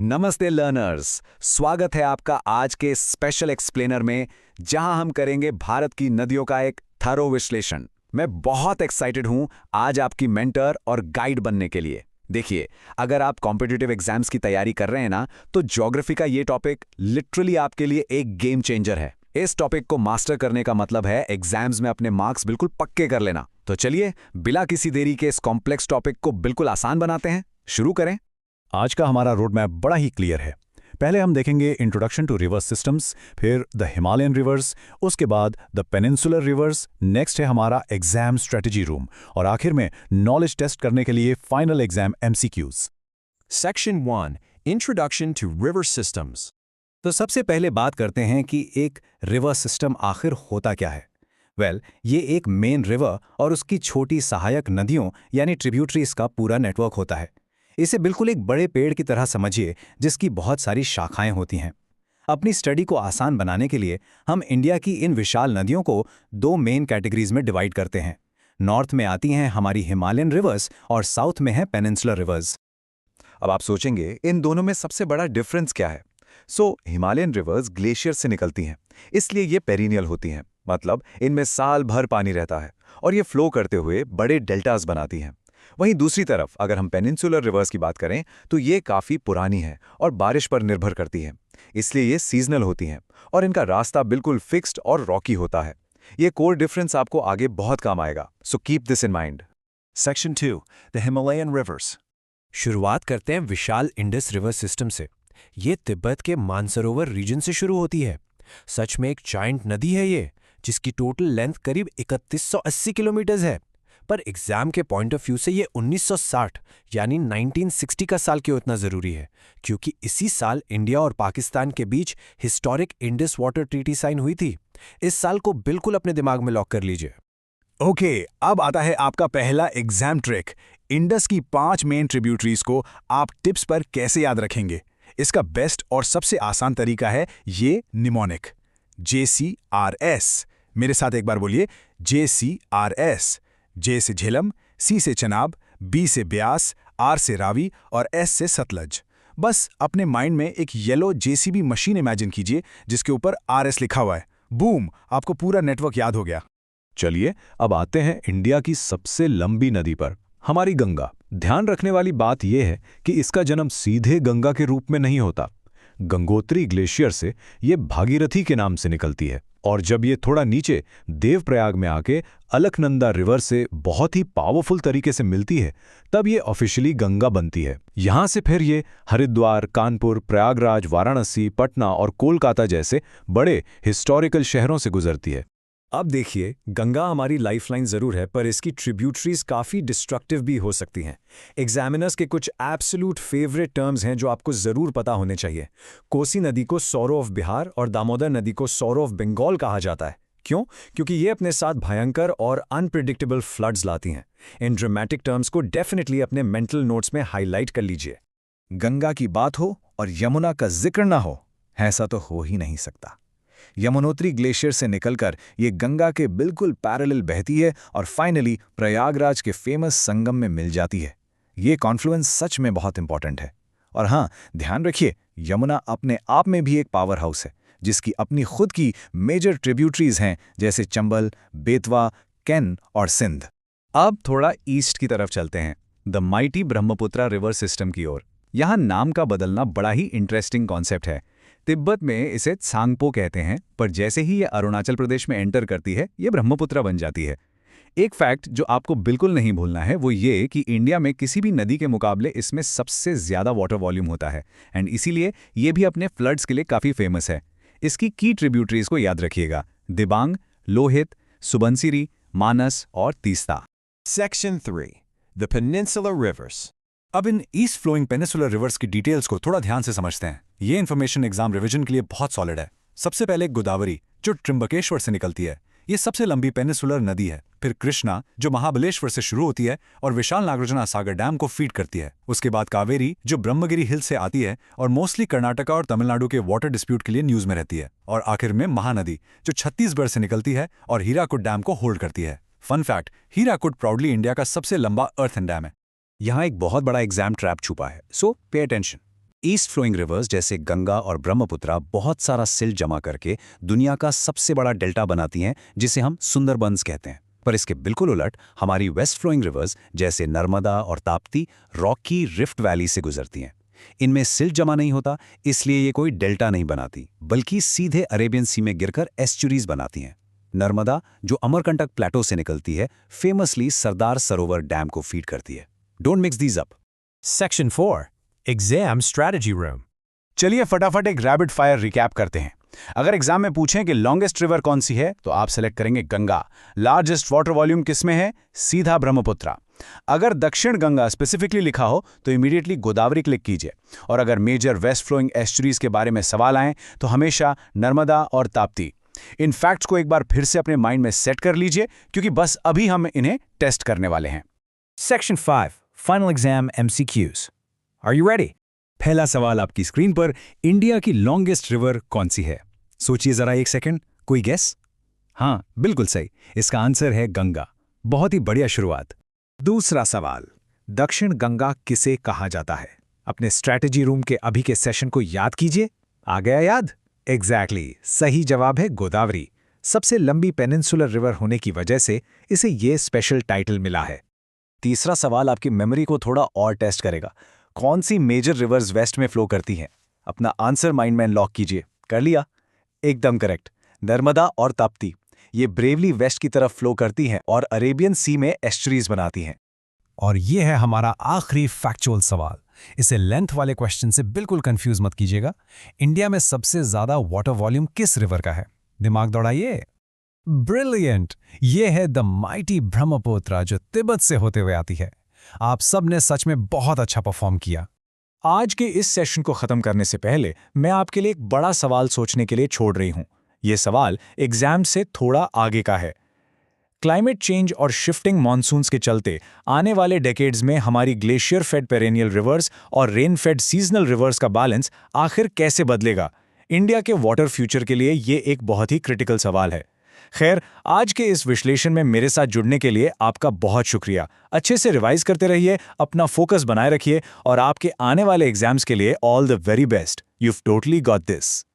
नमस्ते लर्नर्स, स्वागत है आपका आज के स्पेशल एक्सप्लेनर में जहां हम करेंगे भारत की नदियों का एक थरो विश्लेषण। मैं बहुत एक्साइटेड हूं आज आपकी मेंटर और गाइड बनने के लिए। देखिए, अगर आप कॉम्पिटिटिव एग्जाम्स की तैयारी कर रहे हैं ना, तो ज्योग्राफी का ये टॉपिक लिटरली आपके लिए एक गेम चेंजर है। इस टॉपिक को मास्टर करने का मतलब है एग्जाम्स में अपने मार्क्स बिल्कुल पक्के कर लेना। तो चलिए, बिना किसी देरी के इस कॉम्प्लेक्स टॉपिक को बिल्कुल आसान बनाते हैं। शुरू करें। आज का हमारा रोड मैप बड़ा ही क्लियर है। पहले हम देखेंगे इंट्रोडक्शन टू रिवर सिस्टम्स, फिर द हिमालयन रिवर्स, उसके बाद द पेनिनसुलर रिवर्स, नेक्स्ट है हमारा एग्जाम स्ट्रेटजी रूम और आखिर में नॉलेज टेस्ट करने के लिए final exam MCQs. Section 1 Introduction to River Systems. तो सबसे पहले बात करते हैं कि एक रिवर सिस्टम आखिर होता क्या है। ये एक मेन रिवर और उसकी छोटी सहायक नदियों यानी ट्रिब्यूटरीज का पूरा नेटवर्क होता है। इसे बिल्कुल एक बड़े पेड़ की तरह समझिए जिसकी बहुत सारी शाखाएं होती हैं। अपनी स्टडी को आसान बनाने के लिए हम इंडिया की इन विशाल नदियों को दो मेन कैटेगरीज में डिवाइड करते हैं। नॉर्थ में आती हैं हमारी हिमालयन रिवर्स और साउथ में है पेनिनसुलर रिवर्स। अब आप सोचेंगे इन दोनों में सबसे बड़ा डिफरेंस क्या है। हिमालयन रिवर्स ग्लेशियर से निकलती हैं, इसलिए ये पेरिनियल होती हैं, मतलब इनमें साल भर पानी रहता है और ये फ्लो करते हुए बड़े डेल्टास बनाती हैं। वहीं दूसरी तरफ अगर हम पेनिनसुलर रिवर्स की बात करें तो ये काफ़ी पुरानी है और बारिश पर निर्भर करती हैं, इसलिए ये सीजनल होती हैं और इनका रास्ता बिल्कुल फिक्स्ड और रॉकी होता है। ये कोर डिफरेंस आपको आगे बहुत काम आएगा, so keep this in mind. Section 2 The Himalayan Rivers. शुरुआत करते हैं विशाल इंडस रिवर सिस्टम से। ये तिब्बत के मानसरोवर रीजन से शुरू होती है। सच में एक जायंट नदी है ये, जिसकी टोटल लेंथ करीब 3180 किलोमीटर है। पर एग्जाम के पॉइंट ऑफ व्यू से ये 1960 यानी 1960 का साल क्यों इतना जरूरी है, क्योंकि इसी साल इंडिया और पाकिस्तान के बीच historic Indus water treaty sign हुई थी। इस साल को बिल्कुल अपने दिमाग में लॉक कर लीजिए। ओके, अब आता है आपका पहला एग्जाम ट्रिक। इंडस की 5 मेन ट्रिब्यूटरीज को आप टिप्स पर कैसे याद रखेंगे। इसका बेस्ट और सबसे आसान तरीका है ये निमोनिक JCRS। मेरे साथ एक बार बोलिए, JCRS। J से झेलम, C से चनाब, B से ब्यास, R से रावी और S से सतलज। बस अपने माइंड में एक येलो JCB मशीन इमेजिन कीजिए जिसके ऊपर RS लिखा हुआ है। बूम, आपको पूरा नेटवर्क याद हो गया। चलिए अब आते हैं इंडिया की सबसे लंबी नदी पर, हमारी गंगा। ध्यान रखने वाली बात यह है कि इसका जन्म सीधे गंगा के रूप में नहीं होता। गंगोत्री ग्लेशियर से ये भागीरथी के नाम से निकलती है और जब ये थोड़ा नीचे देवप्रयाग में आके अलकनंदा रिवर से बहुत ही पावरफुल तरीके से मिलती है, तब ये ऑफिशियली गंगा बनती है। यहाँ से फिर ये हरिद्वार, कानपुर, प्रयागराज, वाराणसी, पटना और कोलकाता जैसे बड़े हिस्टोरिकल शहरों से गुजरती है। अब देखिए, गंगा हमारी लाइफलाइन जरूर है, पर इसकी ट्रिब्यूटरीज काफ़ी डिस्ट्रक्टिव भी हो सकती हैं। एग्जामिनर्स के कुछ एब्सोल्यूट फेवरेट टर्म्स हैं जो आपको ज़रूर पता होने चाहिए। कोसी नदी को सौरो ऑफ बिहार और दामोदर नदी को सौरो ऑफ बंगाल कहा जाता है। क्यों? क्योंकि ये अपने साथ भयंकर और अनप्रिडिक्टेबल फ्लड्स लाती हैं। इन ड्रामेटिक टर्म्स को डेफिनेटली अपने मेंटल नोट्स में हाईलाइट कर लीजिए। गंगा की बात हो और यमुना का जिक्र ना हो, ऐसा तो हो ही नहीं सकता। यमुनोत्री ग्लेशियर से निकलकर ये गंगा के बिल्कुल पैरेलल बहती है और फाइनली प्रयागराज के फेमस संगम में मिल जाती है। ये कॉन्फ्लुएंस सच में बहुत इंपॉर्टेंट है। और हाँ, ध्यान रखिए, यमुना अपने आप में भी एक पावर हाउस है जिसकी अपनी खुद की मेजर ट्रिब्यूटरीज हैं, जैसे चंबल, बेतवा, कैन और सिंध। अब थोड़ा ईस्ट की तरफ चलते हैं, the mighty Brahmaputra river system की ओर। यहाँ नाम का बदलना बड़ा ही इंटरेस्टिंग कॉन्सेप्ट है। तिब्बत में इसे त्सांगपो कहते हैं, पर जैसे ही ये अरुणाचल प्रदेश में एंटर करती है, ये ब्रह्मपुत्रा बन जाती है। एक फैक्ट जो आपको बिल्कुल नहीं भूलना है वो ये कि इंडिया में किसी भी नदी के मुकाबले इसमें सबसे ज़्यादा वाटर वॉल्यूम होता है एंड इसीलिए ये भी अपने फ्लड्स के लिए काफ़ी फेमस है। इसकी की ट्रिब्यूटरीज को याद रखिएगा, दिबांग, लोहित, सुबनसिरी, मानस और Teesta. Section 3 The Peninsular Rivers. अब इन ईस्ट फ्लोइंग पेनिसुलर रिवर्स की डिटेल्स को थोड़ा ध्यान से समझते हैं। ये इन्फॉर्मेशन एग्जाम रिवीजन के लिए बहुत सॉलिड है। सबसे पहले गोदावरी, जो त्रिंबकेश्वर से निकलती है, ये सबसे लंबी पेनिसुलर नदी है। फिर कृष्णा, जो महाबलेश्वर से शुरू होती है और विशाल नागार्जुना सागर डैम को फीड करती है। उसके बाद कावेरी, जो ब्रह्मगिरी हिल से आती है और मोस्टली कर्नाटका और तमिलनाडु के वाटर डिस्प्यूट के लिए न्यूज में रहती है। और आखिर में महानदी, जो छत्तीसगढ़ से निकलती है और हीराकुड डैम को होल्ड करती है। Fun fact, Hirakud proudly India का सबसे लंबा अर्थन डैम है। यहाँ एक बहुत बड़ा एग्जाम ट्रैप छुपा है, सो pay attention. East flowing rivers जैसे गंगा और ब्रह्मपुत्रा बहुत सारा सिल्ट जमा करके दुनिया का सबसे बड़ा डेल्टा बनाती हैं, जिसे हम सुंदरबंस कहते हैं। पर इसके बिल्कुल उलट हमारी वेस्ट फ्लोइंग रिवर्स जैसे नर्मदा और ताप्ती रॉकी रिफ्ट वैली से गुजरती हैं। इनमें सिल्ट जमा नहीं होता, इसलिए ये कोई डेल्टा नहीं बनाती, बल्कि सीधे अरेबियन सी में गिरकर एस्चुरीज बनाती हैं। नर्मदा, जो अमरकंटक प्लेटो से निकलती है, फेमसली सरदार सरोवर डैम को फीड करती है। Don't mix these up. Section 4. Exam Strategy Room. चलिए फटाफट एक रैपिड फायर रिकैप करते हैं। अगर एग्जाम में पूछें कि लॉन्गेस्ट रिवर कौन सी है, तो आप सेलेक्ट करेंगे गंगा। लार्जेस्ट वाटर वॉल्यूम किसमें है? सीधा ब्रह्मपुत्रा। अगर दक्षिण गंगा स्पेसिफिकली लिखा हो तो इमीडिएटली गोदावरी क्लिक कीजिए। और अगर मेजर वेस्ट फ्लोइंग एस्चुरीज के बारे में सवाल आएं तो हमेशा नर्मदा और ताप्ती। इन फैक्ट्स को एक बार फिर से अपने माइंड में सेट कर लीजिए, क्योंकि बस अभी हम इन्हें टेस्ट करने वाले हैं। Section 5. Final Exam MCQs. Are you ready? पहला सवाल आपकी स्क्रीन पर, इंडिया की लॉन्गेस्ट रिवर कौन सी है? सोचिए जरा एक सेकंड, कोई गेस? हाँ, बिल्कुल सही, इसका आंसर है गंगा। बहुत ही बढ़िया शुरुआत। दूसरा सवाल, दक्षिण गंगा किसे कहा जाता है? अपने स्ट्रैटेजी रूम के अभी के सेशन को याद कीजिए। आ गया याद? एग्जैक्टली, सही जवाब है गोदावरी। सबसे लंबी पेनिनसुलर रिवर होने की वजह से इसे ये स्पेशल टाइटल मिला है। तीसरा सवाल आपकी मेमोरी को थोड़ा और टेस्ट करेगा। कौन सी मेजर रिवर्स वेस्ट में फ्लो करती हैं? अपना आंसर माइंड में लॉक कीजिए। कर लिया? एकदम करेक्ट, नर्मदा और ताप्ती। ये ब्रेवली वेस्ट की तरफ फ्लो करती हैं और अरेबियन सी में एस्चुरीज बनाती हैं। और ये है हमारा आखिरी फैक्चुअल सवाल। इसे लेंथ वाले क्वेश्चन से बिल्कुल कंफ्यूज मत कीजिएगा। इंडिया में सबसे ज्यादा वाटर वॉल्यूम किस रिवर का है? दिमाग दौड़ाइए। ब्रिलियंट! ये है द माइटी ब्रह्मपुत्रा, जो तिब्बत से होते हुए आती है। आप सब ने सच में बहुत अच्छा परफॉर्म किया। आज के इस सेशन को खत्म करने से पहले मैं आपके लिए एक बड़ा सवाल सोचने के लिए छोड़ रही हूं। यह सवाल एग्जाम से थोड़ा आगे का है। क्लाइमेट चेंज और शिफ्टिंग मॉनसून्स के चलते आने वाले डेकेड्स में हमारी ग्लेशियर फेड पेरेनियल रिवर्स और रेन फेड सीजनल रिवर्स का बैलेंस आखिर कैसे बदलेगा? इंडिया के वाटर फ्यूचर के लिए ये एक बहुत ही क्रिटिकल सवाल है। खैर, आज के इस विश्लेषण में मेरे साथ जुड़ने के लिए आपका बहुत शुक्रिया। अच्छे से रिवाइज करते रहिए, अपना फोकस बनाए रखिए और आपके आने वाले एग्जाम्स के लिए all the very best. You've totally got this.